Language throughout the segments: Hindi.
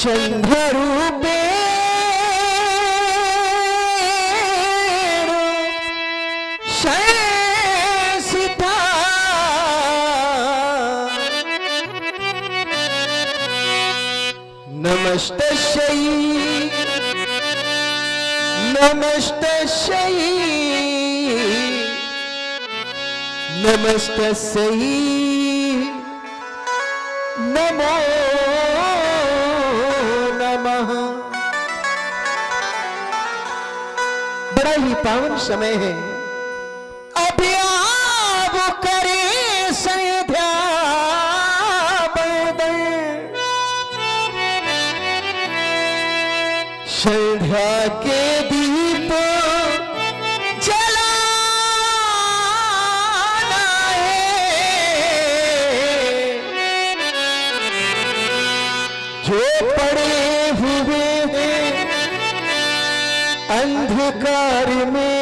चंद्रूपे शयसिता नमस्तस्यै नमस्तस्यै नमस्तस्यै नमो नमः। बड़ा ही पावन समय है। अभी आप करे संध्या बंदन, संध्या के दीप जलाना है, जो पड़े हुए हैं अंधकार में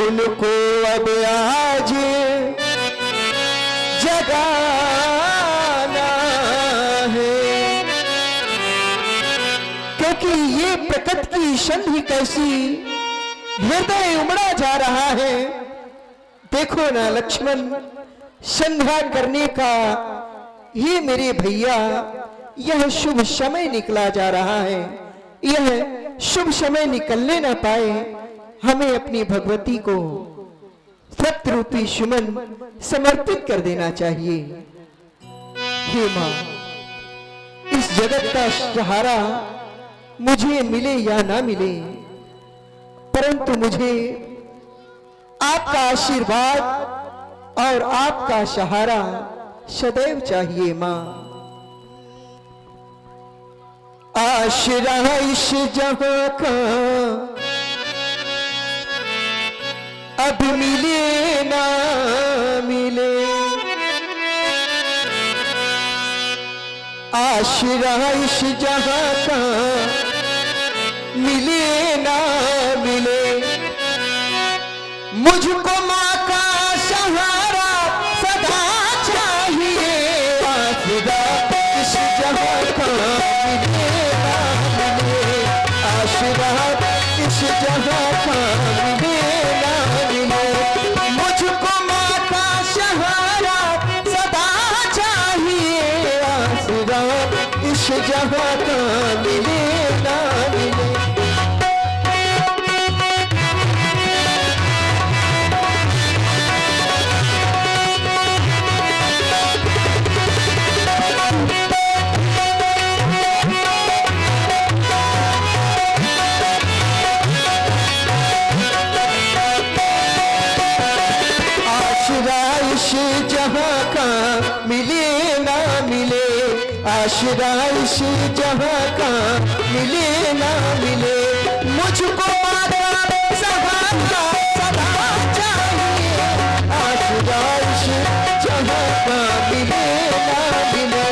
उनको अब आज जगाना है। क्योंकि ये प्रकृति की संधि कैसी हृदय उमड़ा जा रहा है। देखो ना लक्ष्मण, संध्या करने का ये मेरे भैया यह शुभ समय निकला जा रहा है। यह शुभ समय निकलने न पाए, हमें अपनी भगवती को सत्य रूपी सुमन समर्पित कर देना चाहिए। हे मां, इस जगत का सहारा मुझे मिले या ना मिले, परंतु मुझे आपका आशीर्वाद और आपका सहारा सदैव चाहिए मां। आश्रा इस जहां का अब मिले ना मिले, आश्रा इस जहां का मिले ना मिले, मुझको माँ का सहारा सदा चाहिए। आश्रा इस जहां का मिले ना मिले, आश्रा इस जहां का मिले ना मिले, मुझको माँ का सहारा सदा चाहिए। आश्रा इस जहां का मिले ना मिले। जहां का मिले ना मिले, आश्रा इस जहां का मिले ना मिले, मुझको माता सहारा सदा चाहिए। आश्रा इस जहां का मिले ना मिले।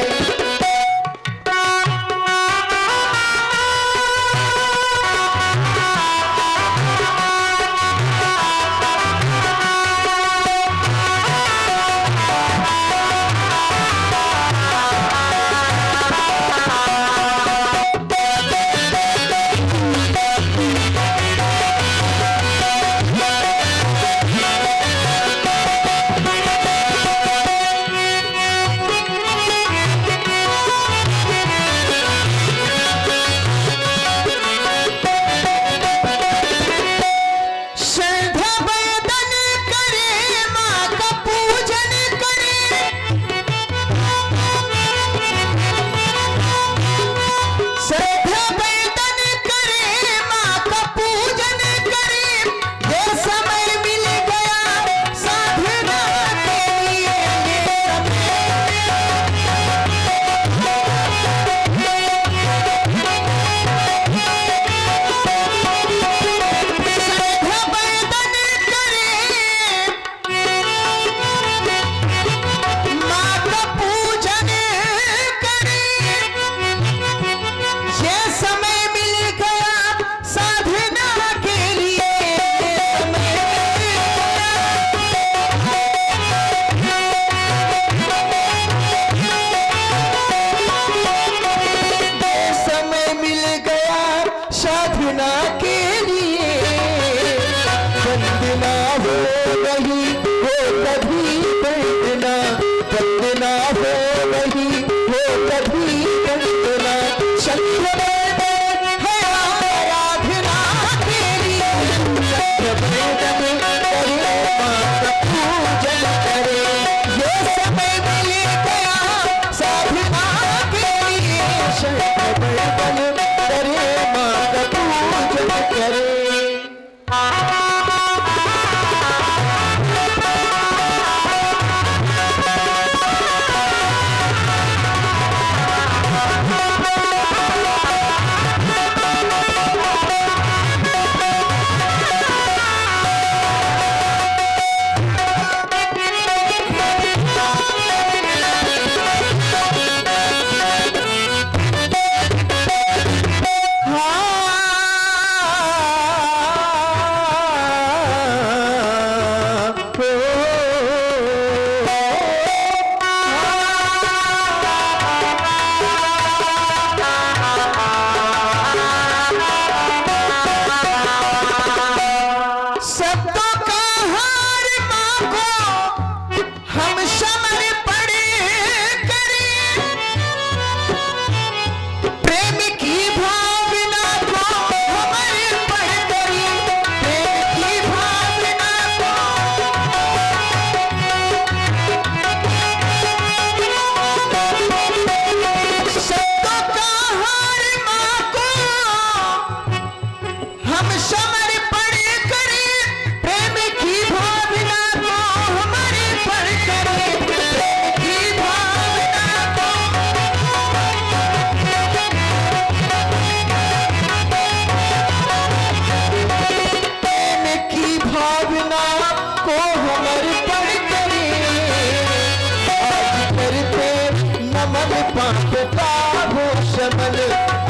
पाप का हो शमन,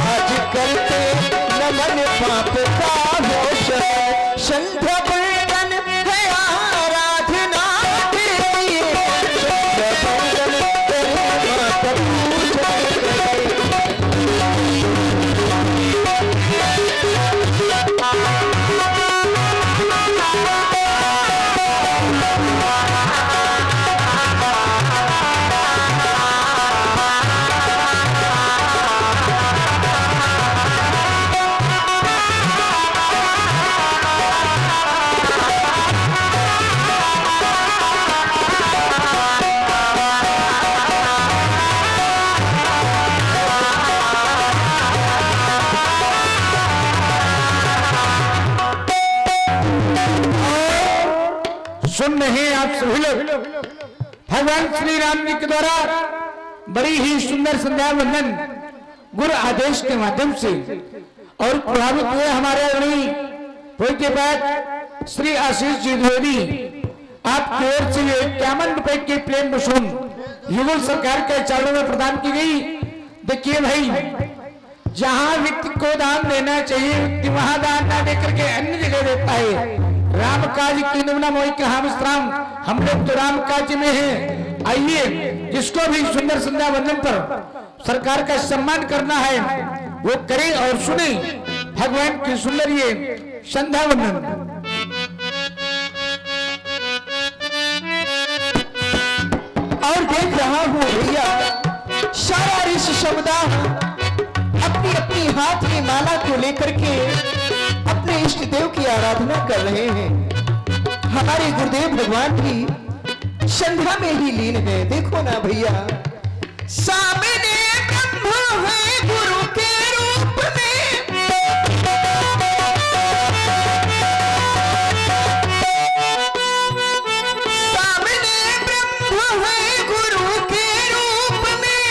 आज करते नमन पाप का हो शमन। संध्या बंदन है आराधना तेरी, संध्या बंदन तेरी माता पूजन करे। सुन रहे हैं आप सभी लोग, भगवान श्री राम जी के द्वारा बड़ी ही सुंदर संध्या वंदन गुरु आदेश के माध्यम से और प्रभावित हुए हमारे आदरणीय के बाद श्री आशीष जी द्विवेदी, आपकी ओर से 51 रुपए की प्रेम रसूम युगल सरकार के चरणों में प्रदान की गई। देखिए भाई, जहां व्यक्ति को दान देना चाहिए व्यक्ति वहां दान ना देकर के अन्य जगह देता है। राम काज की नमना मोहि के हम लोग तो राम काज में हैं। आइए, जिसको भी सुंदर संध्या वंदन पर सरकार का सम्मान करना है वो करे और सुने भगवान की सुंदर ये संध्या वंदन। और देख रहा हूं भैया, सारा ऋषि समुदाय अपनी अपनी हाथ में माला को लेकर के अपने इष्ट देव की आराधना कर रहे हैं। हमारे गुरुदेव भगवान भी संध्या में ही लीन है। देखो ना भैया, सामने ब्रह्म है गुरु के रूप में, सामने ब्रह्म है गुरु के रूप में,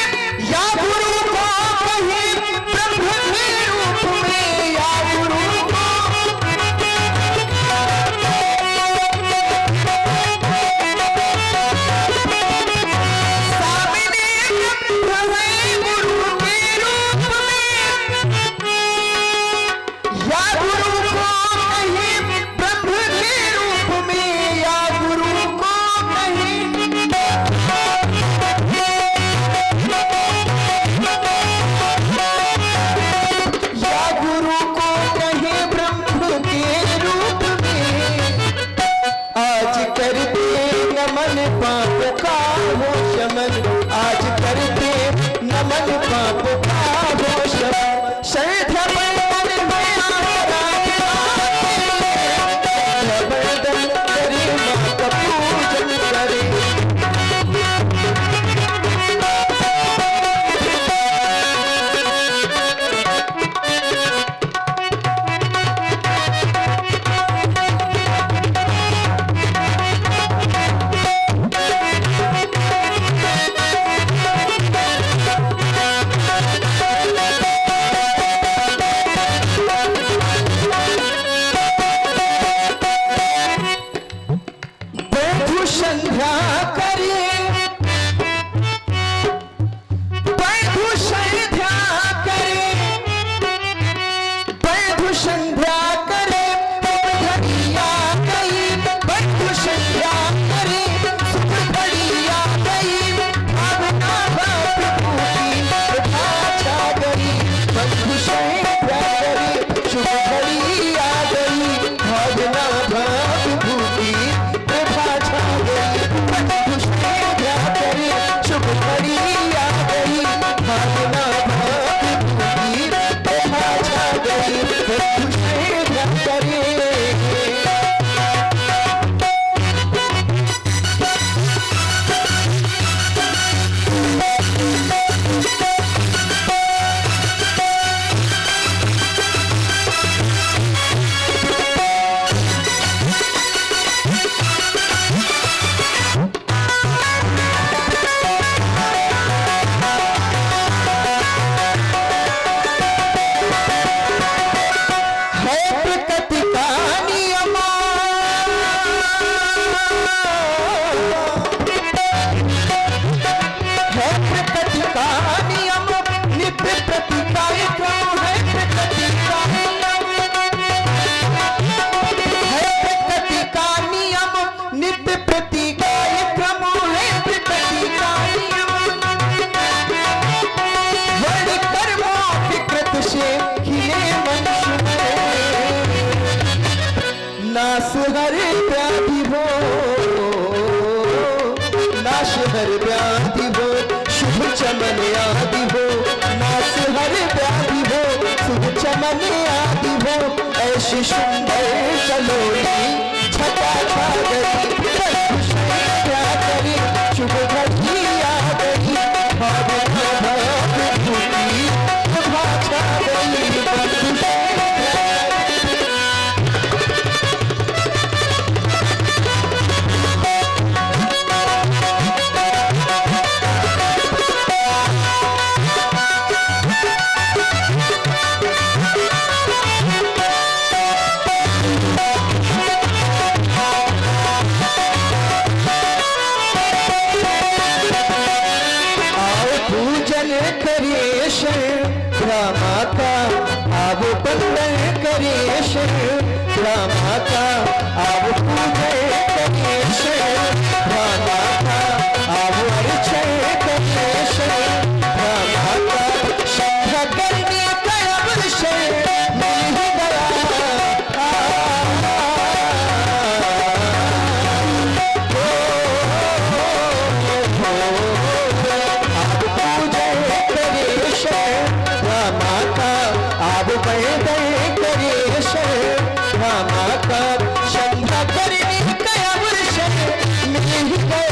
या गुरु को कहे ब्रह्म के रूप में, या गुरु को कहानी हर व्याधि हो, शुभ चमन आदि हो, नाश हर व्याधि हो, शुभ चमन आदि हो, ऐसी सुंदर कलोनी छटा छा गई, क्या करी शुभ घड़ी आ गई, भावना भाव भूति भाषा गई बंधु। माता अब बंदन करेश, माता अब पूजन करेश, माता अब अर्चन करेश, माता संध्या करने का अवसर मिल गया, अब पूजन करेश, माता अब पैदल करेश, माता संध्या करने का अवसर मिल गया,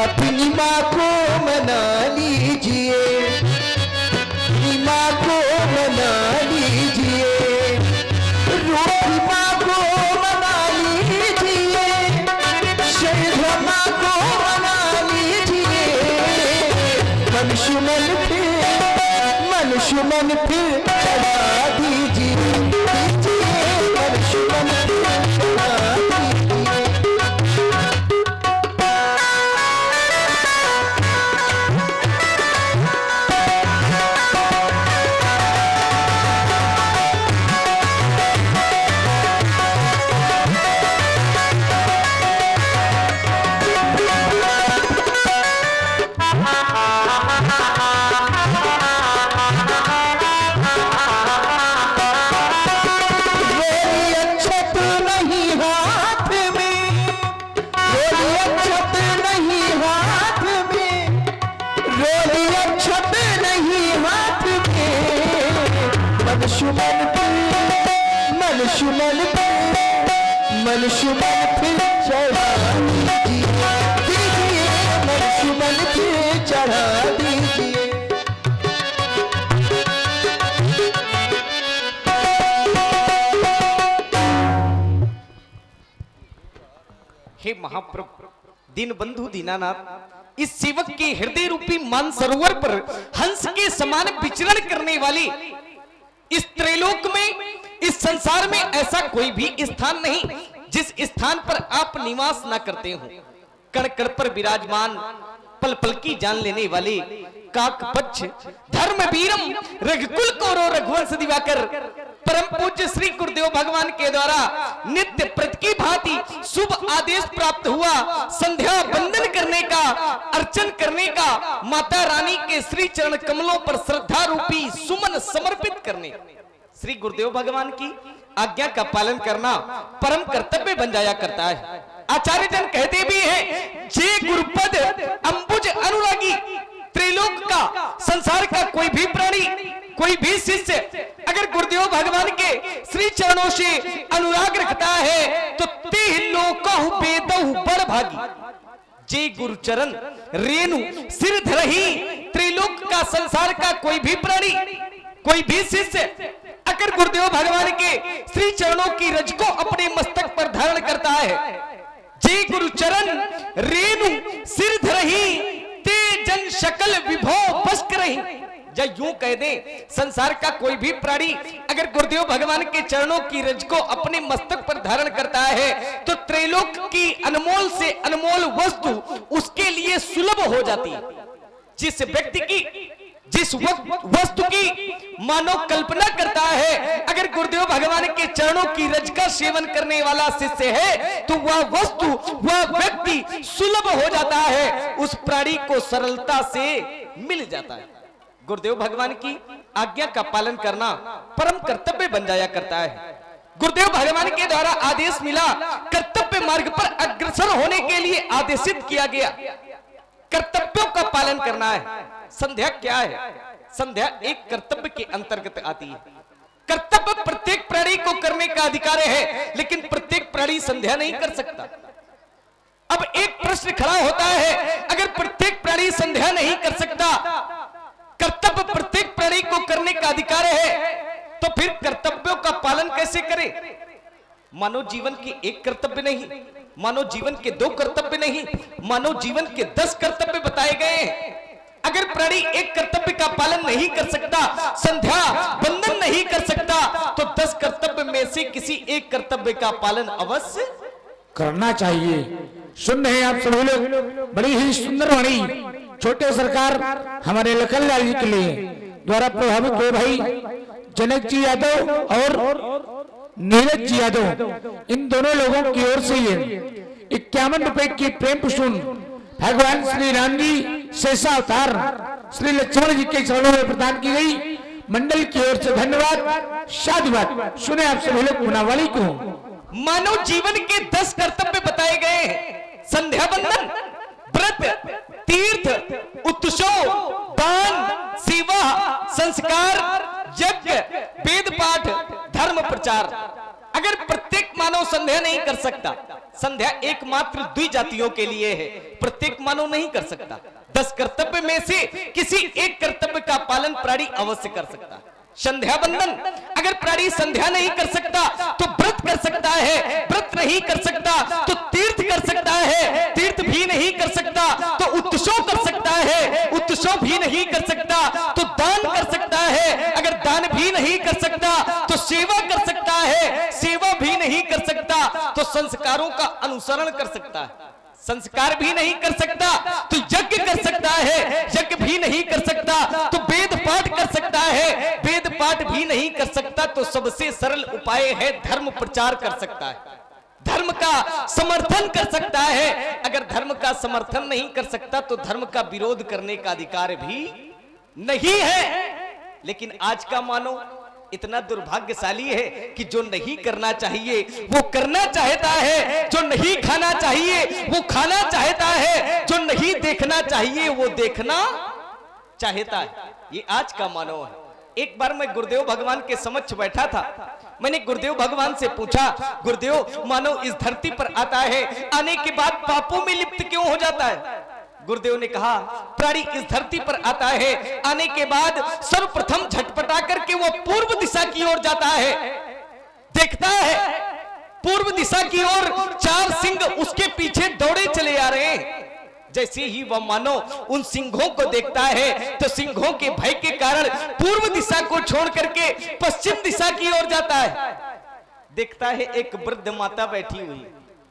अपनी माँ को मना लीजिए, अपनी माँ को मना लीजिए, रूठी माँ को मना लीजिए, शैधा माँ को मना लीजिए, मनुष्य मन फिर चढ़ा दीजिए, मनुष्य मन फिर चढ़ा दीजिए। मनुष्य मन फिर चढ़ा दीजिए, मनुष्य मन फिर चढ़ा दीजिए। हे महाप्रभु, दीन बंधु दीनानाथ, इस सेवक के हृदय रूपी मानसरोवर पर हंस के समान विचरण करने वाली इस त्रैलोक में, इस संसार में ऐसा कोई भी स्थान नहीं जिस स्थान पर आप निवास ना करते हो। कण कण पर विराजमान, पल पल की जान लेने वाले काकपक्ष धर्मवीरम रघुकुल कौरव रघुवंश दिवाकर परम पूज्य श्री गुरुदेव भगवान के द्वारा नित्य प्रति की भांति शुभ आदेश प्राप्त हुआ संध्या वंदन करने का, अर्चन करने का, माता रानी के श्री चरण कमलों पर श्रद्धा रूपी सुमन समर्पित करने, श्री गुरुदेव भगवान की आज्ञा का पालन करना परम कर्तव्य बन जाया करता है। आचार्य जन कहते भी हैं, जे गुरुपद अंबुज अनुरागी, त्रिलोक का, संसार का कोई भी प्राणी, कोई भी शिष्य अगर गुरुदेव भगवान के श्री चरणों से अनुराग रखता है तो तिह लोकहु बेदहु बड़ भागी। जे गुरु चरण रेणु सिर धरही, त्रिलोक का, संसार का कोई भी प्राणी, कोई भी शिष्य अगर गुरुदेव भगवान के श्री चरणों की रज को अपने मस्तक पर धारण करता है, जे गुरु चरण रेणु सिर धरही, ते जन शकल विभो बस करही। या यूं कह दें संसार का कोई भी प्राणी अगर गुरुदेव भगवान के चरणों की रज को अपने मस्तक पर धारण करता है तो त्रैलोक की अनमोल से अनमोल वस्तु उसके लिए सुलभ हो जाती है। जिस व्यक्ति की जिस वस्तु की मानव कल्पना करता है, अगर गुरुदेव भगवान के चरणों की रज का सेवन करने वाला शिष्य है तो वह वस्तु वह व्यक्ति सुलभ हो जाता है, उस प्राणी को सरलता से मिल जाता है। गुरुदेव भगवान की आज्ञा का पालन करना परम कर्तव्य बन जाया करता है। गुरुदेव भगवान के द्वारा आदेश मिला, कर्तव्य मार्ग पर अग्रसर होने के लिए आदेशित किया गया, कर्तव्यों का पालन करना है। संध्या क्या है? संध्या एक कर्तव्य के अंतर्गत आती है। कर्तव्य प्रत्येक प्राणी को करने का अधिकार है, लेकिन प्रत्येक प्राणी संध्या नहीं कर सकता। अब एक प्रश्न खड़ा होता है, अगर प्रत्येक प्राणी संध्या नहीं कर सकता, कर्तव्य प्रत्येक प्राणी को करने का अधिकार है, तो फिर कर्तव्यों का पालन कैसे करे? मानव जीवन के एक कर्तव्य नहीं, मानव जीवन के 2 कर्तव्य नहीं, मानव जीवन के 10 कर्तव्य बताए गए हैं। अगर प्राणी एक कर्तव्य का पालन नहीं कर सकता, संध्या बंधन नहीं कर सकता, तो 10 कर्तव्य में से किसी एक कर्तव्य का पालन अवश्य करना चाहिए। सुन रहे हैं आप सभी लोग, बड़ी ही सुंदर वाणी छोटे सरकार हमारे लखनलाल जी के लिए द्वारा प्रभावित हुए भाई जनक जी यादव और नीरज जी यादव, इन दोनों लोगों की ओर से ये 51 रुपए की प्रेम पुष्प भगवान श्री राम जी शेषा अवतार श्री लक्ष्मण जी के चरणों में प्रदान की गई। मंडल की ओर से धन्यवाद, साधुवाद। सुने आप सभी लोग गुनावाली को। मानव जीवन के 10 कर्तव्य बताए गए हैं। संध्या बंधन, व्रत, तीर्थ, उत्सव, दान, सेवा, संस्कार, यज्ञ, वेद पाठ, धर्म प्रचार। अगर प्रत्येक मानव संध्या नहीं कर सकता, संध्या एकमात्र द्विजातियों के लिए है, प्रत्येक मानव नहीं कर सकता। 10 कर्तव्य में से किसी एक कर्तव्य का पालन प्राणी अवश्य कर सकता है। संध्या बंधन, अगर प्राणी संध्या नहीं कर सकता तो व्रत कर सकता है, व्रत नहीं कर सकता तो तीर्थ कर सकता है, तीर्थ भी नहीं कर सकता तो उत्सव कर सकता है, उत्सव भी नहीं कर सकता तो दान कर सकता है, अगर दान भी नहीं कर सकता तो सेवा कर सकता है, सेवा भी नहीं कर सकता तो संस्कारों का अनुसरण कर सकता है, संस्कार भी नहीं कर सकता तो यज्ञ कर सकता है, यज्ञ भी नहीं कर सकता तो वेद पाठ कर सकता है, वेद पाठ भी नहीं कर सकता तो सबसे सरल उपाय है धर्म प्रचार कर सकता है, धर्म का समर्थन कर सकता है। अगर धर्म का समर्थन नहीं कर सकता तो धर्म का विरोध करने का अधिकार भी नहीं है। लेकिन आज का मानव इतना दुर्भाग्यशाली है कि जो नहीं करना चाहिए वो करना चाहता है, जो नहीं खाना चाहिए वो खाना चाहता है, जो नहीं देखना चाहिए वो देखना चाहता है। ये आज का मानव है। एक बार मैं गुरुदेव भगवान के समक्ष बैठा था, मैंने गुरुदेव भगवान से पूछा, गुरुदेव मानव इस धरती पर आता है, आने के बाद पापों में लिप्त क्यों हो जाता है? गुरुदेव ने कहा, प्राणी इस धरती पर आता है, आने के बाद सर्वप्रथम झटपटा करके वो पूर्व दिशा की ओर जाता है, देखता है पूर्व दिशा की ओर 4 सिंह उसके पीछे दौड़े चले आ रहे हैं। जैसे ही वह मानो उन सिंहों को देखता है तो सिंहों के भय के कारण पूर्व दिशा को छोड़ करके पश्चिम दिशा की ओर जाता है। देखता है एक वृद्ध माता बैठी हुई,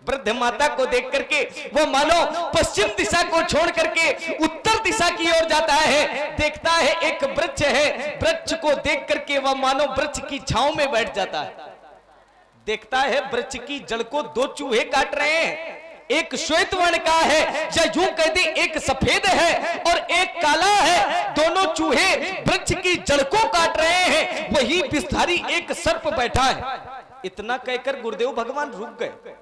वृद्ध माता को देख करके वो मानो पश्चिम दिशा को छोड़ करके उत्तर दिशा की ओर जाता है। देखता है एक वृक्ष है, वृक्ष को देख करके वह मानो वृक्ष की छांव में बैठ जाता है। देखता है वृक्ष की जड़ को 2 चूहे काट रहे हैं, एक श्वेत वर्ण का है या यूं कह दे एक सफेद है और एक काला है। दोनों चूहे वृक्ष की जड़ को काट रहे हैं, वही विषधारी एक सर्प बैठा है। इतना कहकर गुरुदेव भगवान रुक गए।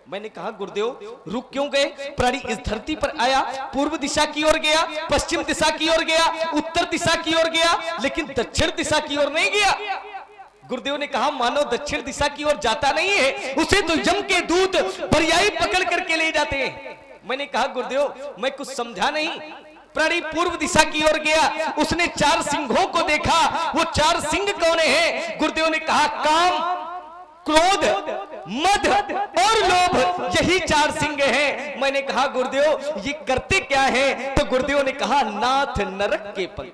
मैंने कहा, गुरुदेव रुक क्यों गए? प्राणी इस धरती पर आया, पूर्व दिशा की ओर गया, पश्चिम दिशा की ओर गया, उत्तर दिशा की ओर गया, लेकिन दक्षिण दिशा की ओर नहीं गया। गुरुदेव ने कहा, मानो दक्षिण दिशा की ओर जाता नहीं है, उसे तो यम के दूत पर्यायी पकड़ करके ले जाते हैं। मैंने कहा, गुरुदेव मैं कुछ समझा नहीं। प्राणी पूर्व दिशा की ओर गया, उसने 4 सिंहों को देखा। वो 4 सिंह कौन है? गुरुदेव ने कहा, काम, क्रोध, मद और लोभ, यही 4 सिंह हैं। मैंने कहा, गुरुदेव ये करते क्या है? तो गुरुदेव ने कहा, नाथ नरक के पल,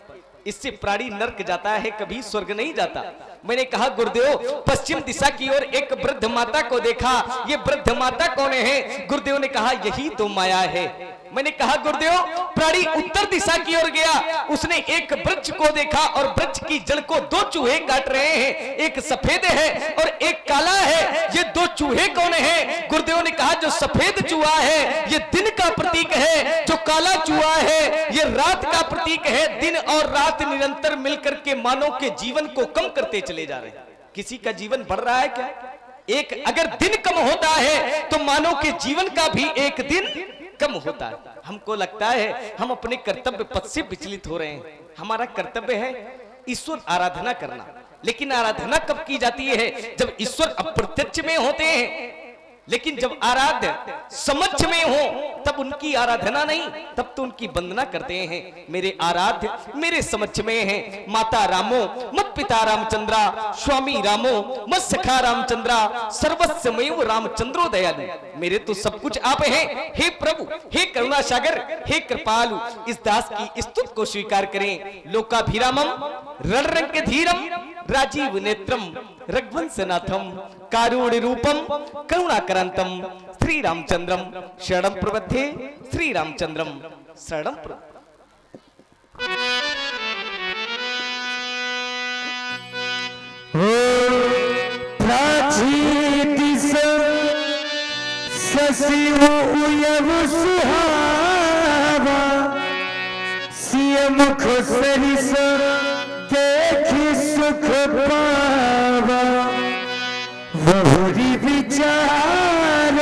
इससे प्राणी नर्क जाता है, कभी स्वर्ग नहीं जाता। मैंने कहा गुरुदेव, पश्चिम दिशा की ओर एक वृद्ध माता को देखा, ये वृद्ध माता कौन है? गुरुदेव ने कहा यही तो माया है। मैंने कहा गुरुदेव, प्राणी उत्तर दिशा की ओर गया, उसने एक वृक्ष को देखा और वृक्ष की जड़ को दो चूहे काट रहे हैं, एक सफेद है और एक काला है। ये दो चूहे कौन है? गुरुदेव ने कहा जो सफेद चूहा है ये दिन का प्रतीक है, जो काला चूहा है ये रात का प्रतीक है। दिन और रात निरंतर मिलकर के मानव के जीवन को कम करते चले जा रहे हैं। किसी का जीवन बढ़ रहा है क्या? एक अगर दिन कम होता है तो मानव के जीवन का भी एक दिन कम होता है। हमको लगता है हम अपने कर्तव्य पथ से विचलित हो रहे हैं। हमारा कर्तव्य है ईश्वर आराधना करना, लेकिन आराधना कब की जाती है? जब ईश्वर अप्रत्यक्ष में होते हैं। लेकिन जब आराध्य समक्ष में हो तब उनकी आराधना नहीं, तब तो उनकी वंदना करते हैं। मेरे आराध्य मेरे समक्ष में हैं, माता रामो मत पिता रामचंद्रा, स्वामी रामो मत सखा रामचंद्रा, सर्वस्वमय रामचंद्रो दयालु। मेरे तो सब कुछ आप हैं। हे प्रभु, हे करुणा सागर, हे कृपालु, इस दास की स्तुति को स्वीकार करें। लोकाभिरामम रणरंग धीरम राजीव नेत्रम रघुवंशनाथम कारुण्य रूपम करुणाकरांतम श्री रामचंद्रम शरणं प्रपद्ये, श्री रामचंद्रम शरणं प्रपद्ये। प्राचीति सशिव उयव सुहावा, सिय मुख सरिस देखि सुख पावा, बहुरी विचार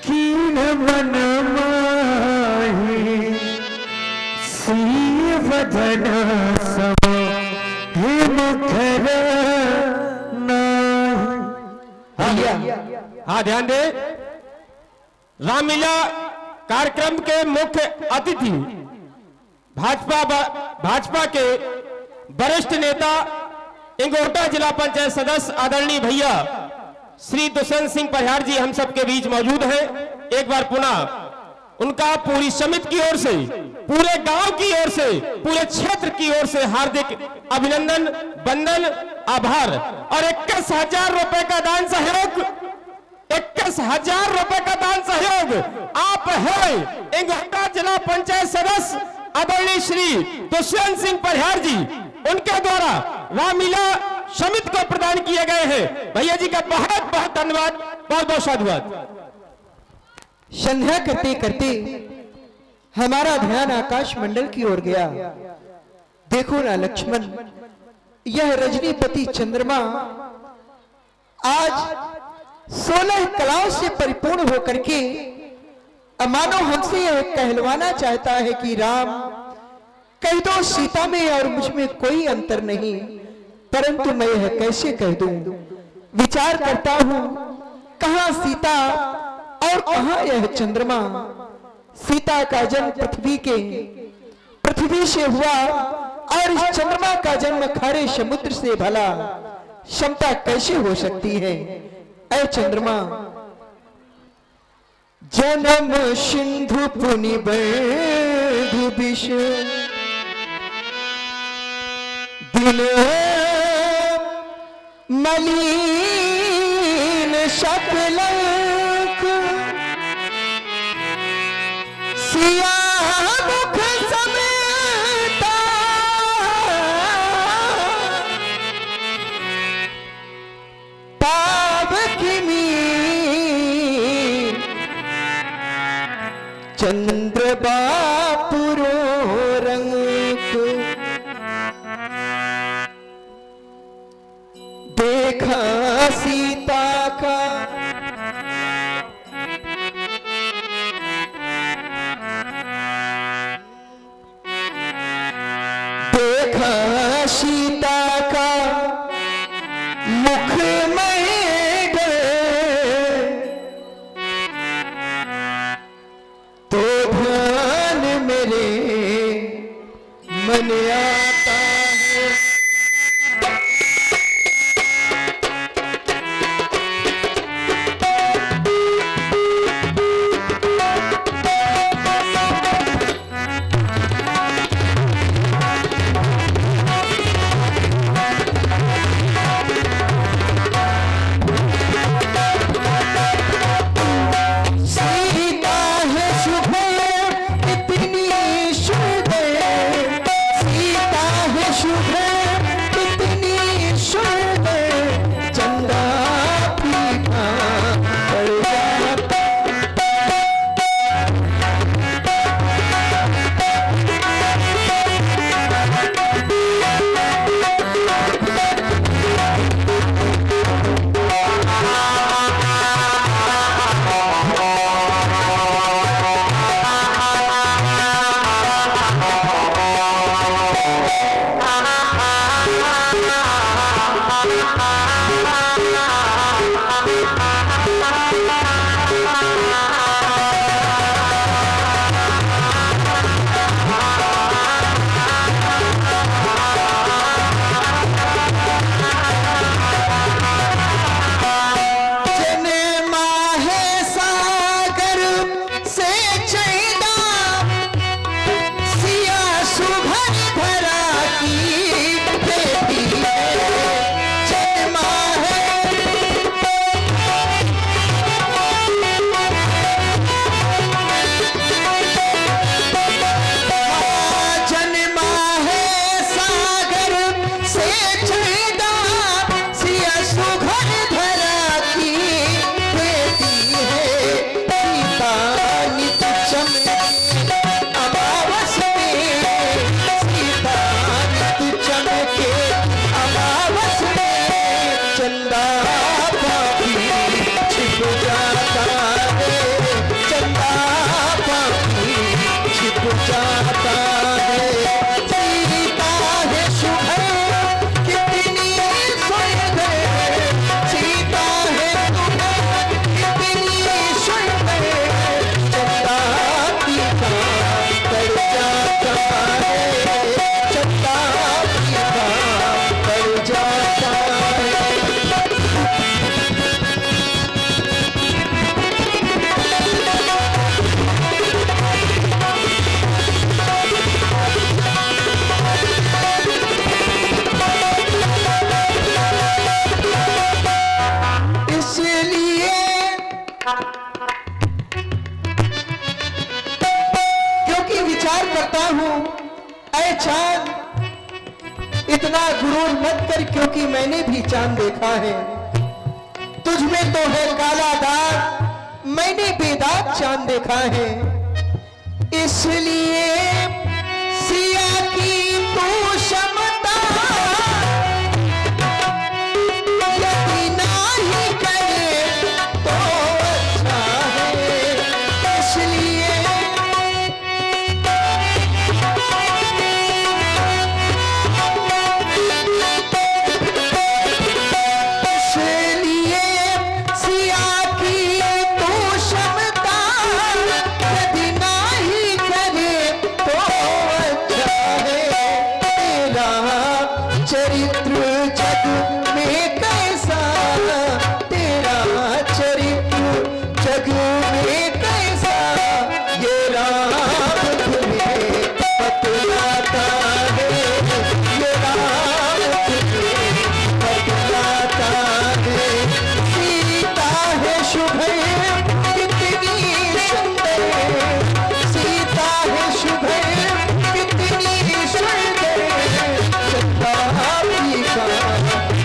कीन मन माही, सिय वदन सम मुखर नाही। हाँ ध्यान दे, रामलीला कार्यक्रम के मुख्य अतिथि भाजपा के वरिष्ठ नेता इंगोटा जिला पंचायत सदस्य आदरणीय भैया श्री दुष्यंत सिंह परिहार जी हम सबके बीच मौजूद हैं। एक बार पुनः उनका पूरी समिति की ओर से, पूरे गांव की ओर से, पूरे क्षेत्र की ओर से हार्दिक अभिनंदन, वंदन, आभार। और 21,000 रुपए का दान सहयोग, 21,000 रुपए का दान सहयोग आप हैं इंगोटा जिला पंचायत सदस्य आदरणीय श्री दुष्यंत सिंह परिहार जी, उनके द्वारा रामलीला समिति को प्रदान किए गए हैं। भैया जी का बहुत बहुत धन्यवाद, बहुत बहुत साधुवाद। संध्या करते करते हमारा ध्यान आकाश मंडल की ओर गया। देखो ना लक्ष्मण, यह रजनीपति चंद्रमा आज 16 कलाओं से परिपूर्ण होकर के मानो हमसे यह कहलवाना चाहता है कि राम कह दो सीता में और मुझ में कोई अंतर नहीं, परंतु मैं यह कैसे कह दूं? विचार करता हूं, कहां सीता और कहां यह चंद्रमा? सीता का जन्म पृथ्वी से हुआ और इस चंद्रमा का जन्म खारे समुद्र से, भला क्षमता कैसे हो सकती है? ऐ चंद्रमा, जन्म सिंधु पुनि बंधु विष, दिल मलिन शकलंक, सिया मुख समेता, पाव किमी चंद्र बापुरो रंग, देखा सीता का सीता का मुख में तो ध्यान मेरे मन आता है। इतना गुरूर मत कर, क्योंकि मैंने भी चांद देखा है। तुझ में तो है काला दाग, मैंने बेदाग चांद देखा है। इसलिए सिया की तू क्षमता यदि नहीं करे तो अच्छा है। इसलिए चरित्र जग में कैसा, तेरा चरित्र जग में कैसा, ये राम तुम्हें बतलाता है, ये राम तुम्हें बतलाता है। सीता है शुभ कितनी सुंदर, सीता है शुभ कितनी सुंदर,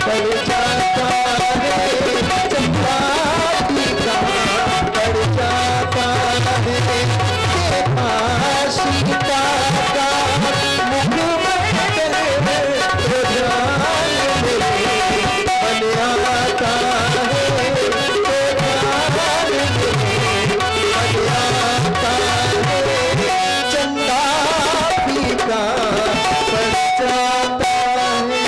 पड़ जाता है, चंद्रावती का पड़ जाता है। देखा सीता का मुखमंडल रुझान में बन आता है, रुझान में बन आता है। चंद्रावती का पड़ जाता है।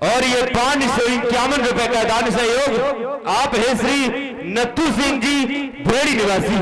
और ये 551 रुपए का दान सहयोग आप है श्री नत्थू सिंह जी भेड़ी निवासी।